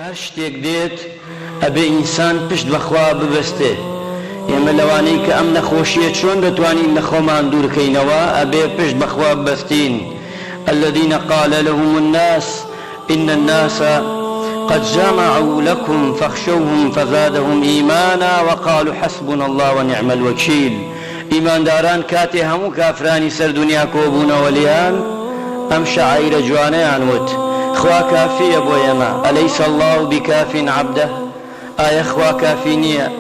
هەر شتێک دێت ئەبێ ئینسان پشت بەخوا ببەستێ. ئێمە لەوانەی کە ئەم نەخۆشیە چۆن دەتوانین لە خۆمان دوورکەینەوە ئەبێ پشت بەخوا ببەستین. الذين قال لهم الناس إن الناس قد جمعوا لكم فاخشوهم فزادهم إيمانا وقالوا حسبنا الله ونعم الوكيل. إيمان داران كاتي همو كافراني سر دنيا كوبون وليان أم شعير جوانيان وت خوا كافية بويما أليس الله بكاف عبده آية خوا كافينية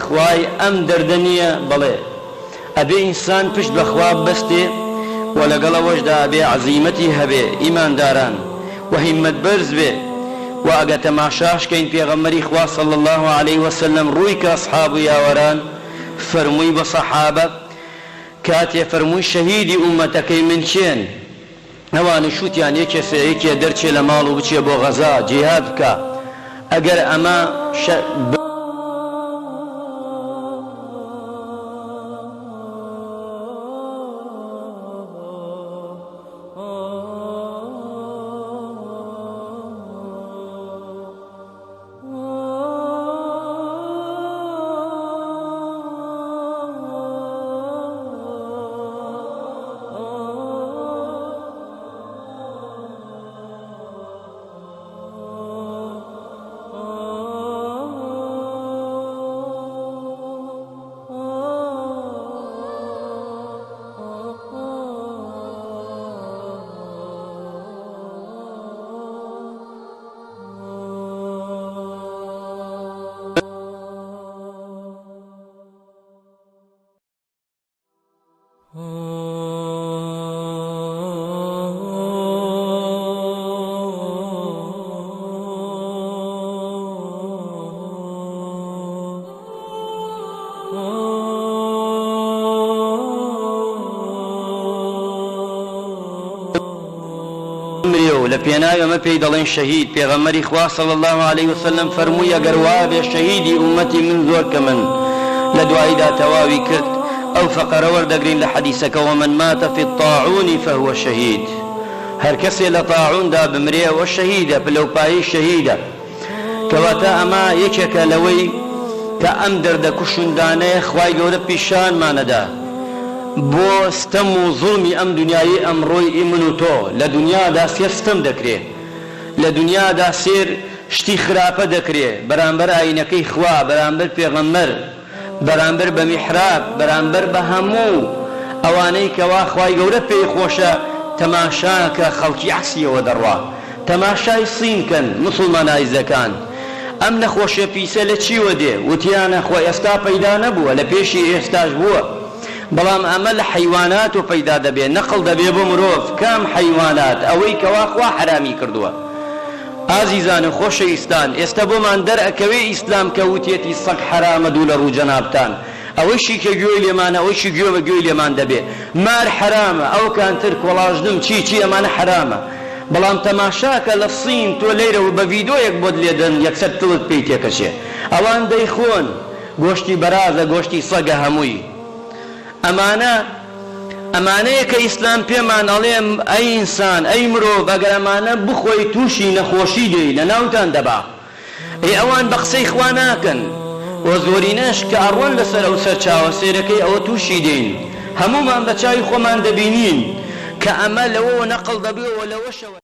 خواي أم دردنية بلي أبي إنسان پشت بخوا بستي ولقل وجد أبي عزيمتي هبي إيمان داران وهمت برز بي وأقا تماشاش كين پیغمبری خوا صلى الله عليه وسلم رويك أصحاب ياوران فرموي بصحابة كاتي فرموي شهيدي أمتكي من شين نواني شوتيان يكي درچي لمالو بچي بو غزا جهاد بكا أقر أما لپێناوی ئەمە پێی دەڵێن شەهید. پێغەمبەری خوا صلی الله عليه وسلم فەرمووی ئەگەر وا بێ شەهیدی ئومەتی من زۆر کە من لە دواییدا تەواوی کرد ئەو فەقەرە وەردەگرین لە حەدیسەکە ومن مات في الطاعون فهو شهيد. هەر کەسێ لە طاعوندا بمرێ ئەوە شەهیدە پلەپایی شەهیدە. کەواتە ئەمە یەکێکە لەوەی کە ئەم دەردە کوشندانەیە خوای گەورە پیشانمانەدا بۆ ستەم و زوڵمی ئەم دنیای ئەمڕۆی من و تۆ. لە دنیادا سێر ستەم دەکرێ، لە دنیادا سێر شتی خراپە دەکرێ بەرامبەر ئاینەکەی خوا، بەرامبەر پێغەمبەر، بەرامبەر بە میحراب، بەرامبەر بە هەموو ئەوانەی کەوا خوای گەورە پێی خۆشە تەماشاکە خەڵکی عەکسیەوە دەڕوا. تەماشای سینکەن موسڵمانایزەکان. ئەم نەخۆشیە پیسە لە چیوە دێ؟ وتیانە خۆ ئێستا پەیدا نەبووە، لە پێشی ئێستاش بووە، بەڵام ئەمە لە حەیوانات و پەیدا دەبێت، نەقڵ دەبێ بۆ مرۆڤ. کام حەیوانات؟ ئەوەی کەوا خوا حرامی کردووە. ئازیزان و خۆشەویستان، ئێستا بۆمان دەرئەکەوێ ئیسلام کە وتێتی سەگ حرامە دوو لە ڕوو جەنابتان، ئەوەیشی کە گوێی لێمانە، ئەوەیشی گوێ بە گوێی لێمان دەبێ. مار حرامە، ئەو کانتر کۆڵاژدم چی ئەمانە حرامە. بەڵام تەماشاکە لە سین تۆ لێرەوە بە ڤیدۆیەک بۆت لێدەن یەکسەر دڵت پێی تێکەچێ. ئەوان دەیخۆن گۆشتی بەرازە، گۆشتی سەگە هەمووی. ئەمانەیە کە ئیسلام پێمان ئەڵێ ئەی ئینسان، ئەی مرۆڤ، ئەگەر ئەمانە بخۆی تووشی نەخۆشی دێی لە ناوتان دەبا. ئەوان بە قسەی خوا ناکەن و زۆرینەش کە ئەڕۆن لەسەر ئەو سەرچاوە سێرەکەی ئەوە تووشی دێن. هەمومان بە چاوی خۆمان دەبینین کە ئەمە لەوەوە نەقڵ دەبێەوە لەوەشەوە.